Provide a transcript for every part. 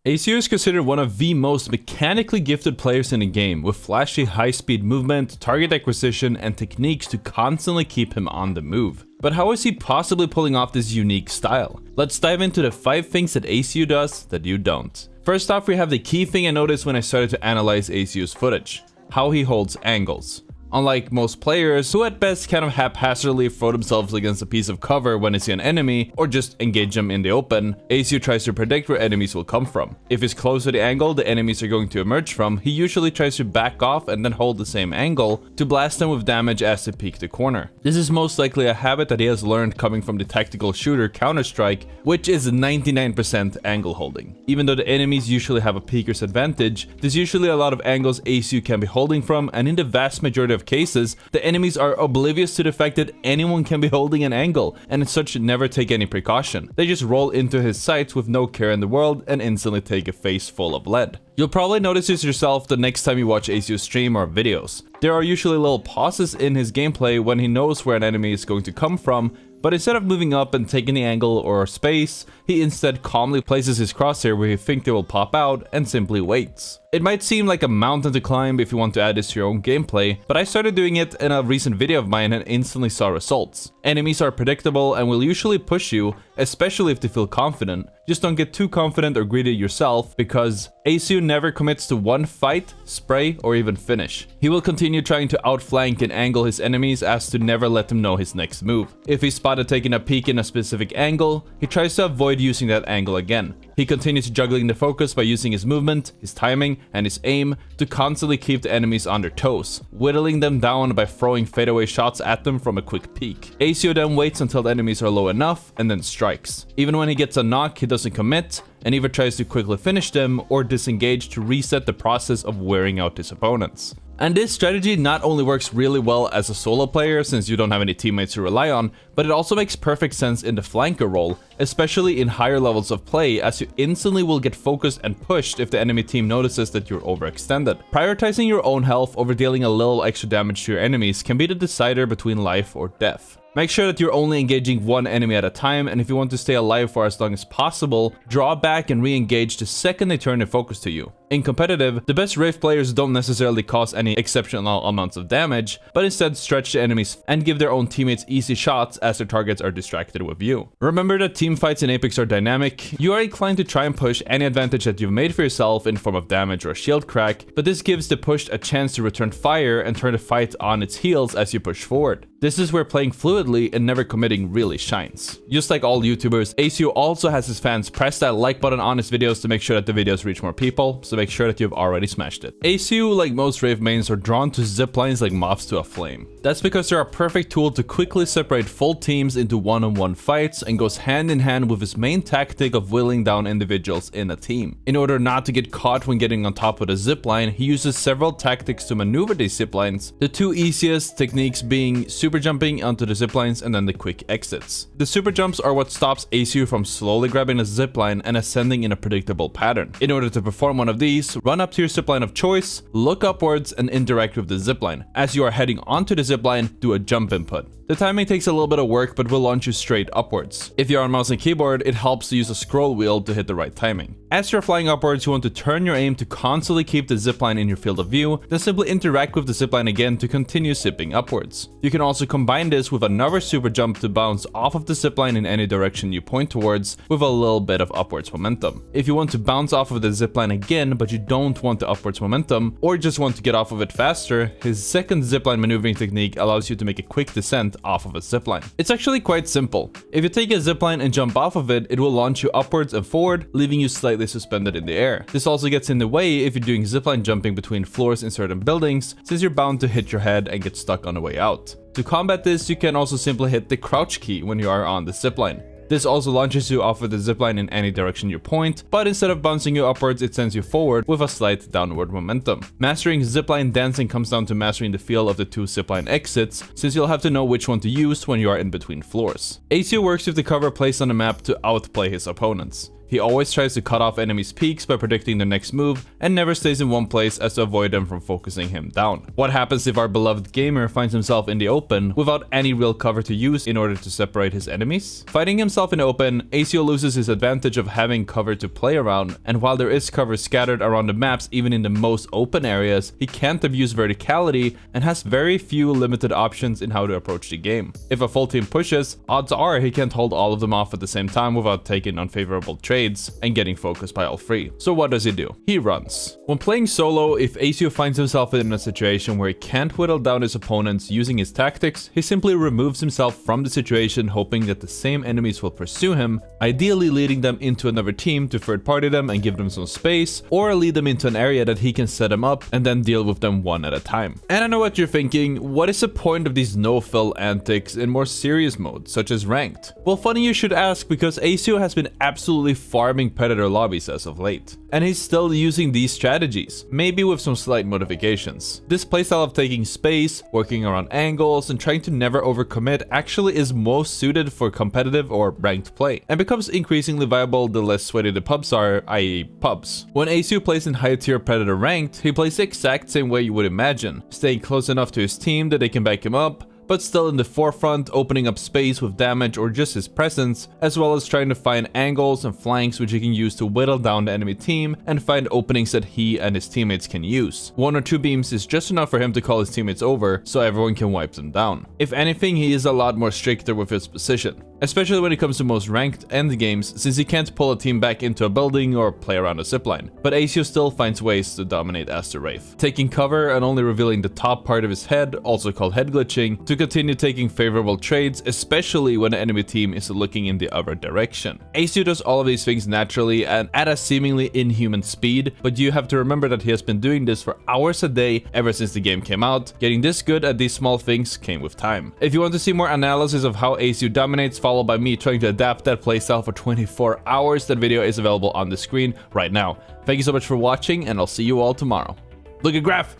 Aceu is considered one of the most mechanically gifted players in the game, with flashy high-speed movement, target acquisition, and techniques to constantly keep him on the move. But how is he possibly pulling off this unique style? Let's dive into the 5 things that Aceu does that you don't. First off, we have the key thing I noticed when I started to analyze Aceu's footage: how he holds angles. Unlike most players, who at best kind of haphazardly throw themselves against a piece of cover when they see an enemy, or just engage them in the open, Aceu tries to predict where enemies will come from. If he's close to the angle the enemies are going to emerge from, he usually tries to back off and then hold the same angle to blast them with damage as they peek the corner. This is most likely a habit that he has learned coming from the tactical shooter Counter-Strike, which is 99% angle holding. Even though the enemies usually have a peeker's advantage, there's usually a lot of angles Aceu can be holding from, and in the vast majority of cases, the enemies are oblivious to the fact that anyone can be holding an angle, and as such never take any precaution. They just roll into his sights with no care in the world and instantly take a face full of lead. You'll probably notice this yourself the next time you watch Aceu stream or videos. There are usually little pauses in his gameplay when he knows where an enemy is going to come from, but instead of moving up and taking the angle or space, he instead calmly places his crosshair where he thinks they will pop out and simply waits. It might seem like a mountain to climb if you want to add this to your own gameplay, but I started doing it in a recent video of mine and instantly saw results. Enemies are predictable and will usually push you, especially if they feel confident. Just don't get too confident or greedy yourself, because Aceu never commits to one fight, spray, or even finish. He will continue trying to outflank and angle his enemies as to never let them know his next move. If he's spotted taking a peek in a specific angle, he tries to avoid using that angle again. He continues juggling the focus by using his movement, his timing, and his aim to constantly keep the enemies on their toes, whittling them down by throwing fadeaway shots at them from a quick peek. Aceu then waits until the enemies are low enough and then strikes. Even when he gets a knock, he doesn't commit and either tries to quickly finish them or disengage to reset the process of wearing out his opponents. And this strategy not only works really well as a solo player since you don't have any teammates to rely on, but it also makes perfect sense in the flanker role, especially in higher levels of play, as you instantly will get focused and pushed if the enemy team notices that you're overextended. Prioritizing your own health over dealing a little extra damage to your enemies can be the decider between life or death. Make sure that you're only engaging one enemy at a time, and if you want to stay alive for as long as possible, draw back and re-engage the second they turn their focus to you. In competitive, the best Wraith players don't necessarily cause any exceptional amounts of damage, but instead stretch the enemies and give their own teammates easy shots as their targets are distracted with you. Remember that team fights in Apex are dynamic. You are inclined to try and push any advantage that you've made for yourself in form of damage or shield crack, but this gives the pushed a chance to return fire and turn the fight on its heels as you push forward. This is where playing fluidly and never committing really shines. Just like all YouTubers, Aceu also has his fans press that like button on his videos to make sure that the videos reach more people, so make sure that you've already smashed it. Aceu, like most Wraith mains, are drawn to ziplines like moths to a flame. That's because they're a perfect tool to quickly separate full teams into one-on-one fights and goes hand in hand with his main tactic of whittling down individuals in a team. In order not to get caught when getting on top of the zipline, he uses several tactics to maneuver these ziplines, the two easiest techniques being super jumping onto the ziplines and then the quick exits. The super jumps are what stops Aceu from slowly grabbing a zipline and ascending in a predictable pattern. In order to perform one of these, run up to your zipline of choice, look upwards, and interact with the zipline. As you are heading onto the zipline, do a jump input. The timing takes a little bit of work, but will launch you straight upwards. If you're on mouse and keyboard, it helps to use a scroll wheel to hit the right timing. As you're flying upwards, you want to turn your aim to constantly keep the zipline in your field of view, then simply interact with the zipline again to continue zipping upwards. You can also combine this with another super jump to bounce off of the zipline in any direction you point towards with a little bit of upwards momentum. If you want to bounce off of the zipline again, but you don't want the upwards momentum, or just want to get off of it faster, his second zipline maneuvering technique allows you to make a quick descent off of a zipline. It's actually quite simple. If you take a zipline and jump off of it, it will launch you upwards and forward, leaving you slightly suspended in the air. This also gets in the way if you're doing zipline jumping between floors in certain buildings, since you're bound to hit your head and get stuck on the way out. To combat this, you can also simply hit the crouch key when you are on the zipline. This also launches you off of the zipline in any direction you point, but instead of bouncing you upwards, it sends you forward with a slight downward momentum. Mastering zipline dancing comes down to mastering the feel of the two zipline exits, since you'll have to know which one to use when you are in between floors. Aceu works with the cover placed on the map to outplay his opponents. He always tries to cut off enemies' peaks by predicting their next move, and never stays in one place as to avoid them from focusing him down. What happens if our beloved gamer finds himself in the open without any real cover to use in order to separate his enemies? Fighting himself in the open, Aceu loses his advantage of having cover to play around, and while there is cover scattered around the maps even in the most open areas, he can't abuse verticality and has very few limited options in how to approach the game. If a full team pushes, odds are he can't hold all of them off at the same time without taking unfavorable trades and getting focused by all three. So what does he do? He runs. When playing solo, if Aceu finds himself in a situation where he can't whittle down his opponents using his tactics, he simply removes himself from the situation, hoping that the same enemies will pursue him, ideally leading them into another team to third party them and give them some space, or lead them into an area that he can set them up and then deal with them one at a time. And I know what you're thinking, what is the point of these no-fill antics in more serious modes, such as ranked? Well, funny you should ask, because Aceu has been absolutely farming Predator lobbies as of late. And he's still using these strategies, maybe with some slight modifications. This playstyle of taking space, working around angles, and trying to never overcommit actually is most suited for competitive or ranked play, and becomes increasingly viable the less sweaty the pubs are, i.e. pubs. When Aceu plays in higher tier Predator ranked, he plays the exact same way you would imagine, staying close enough to his team that they can back him up, but still in the forefront, opening up space with damage or just his presence, as well as trying to find angles and flanks which he can use to whittle down the enemy team and find openings that he and his teammates can use. 1 or 2 beams is just enough for him to call his teammates over, so everyone can wipe them down. If anything, he is a lot more stricter with his position, especially when it comes to most ranked end games, since he can't pull a team back into a building or play around a zipline. But Aceu still finds ways to dominate as the Wraith, taking cover and only revealing the top part of his head, also called head glitching, to continue taking favorable trades, especially when the enemy team is looking in the other direction. Aceu does all of these things naturally and at a seemingly inhuman speed, but you have to remember that he has been doing this for hours a day ever since the game came out. Getting this good at these small things came with time. If you want to see more analysis of how Aceu dominates, followed by me trying to adapt that playstyle for 24 hours, that video is available on the screen right now. Thank you so much for watching, and I'll see you all tomorrow. Look at Graph!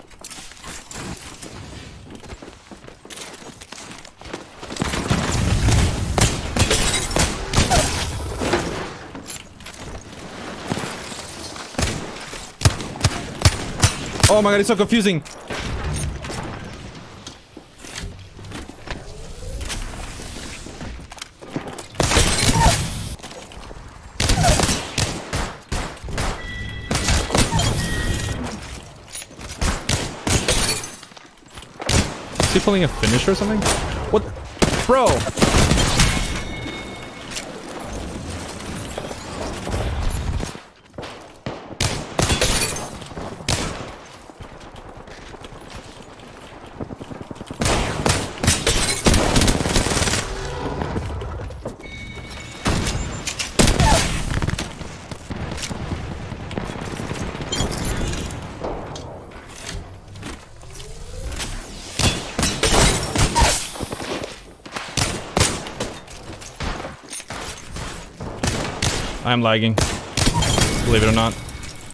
Oh my god, it's so confusing! Is he pulling a finish or something? What? Bro! I'm lagging, believe it or not.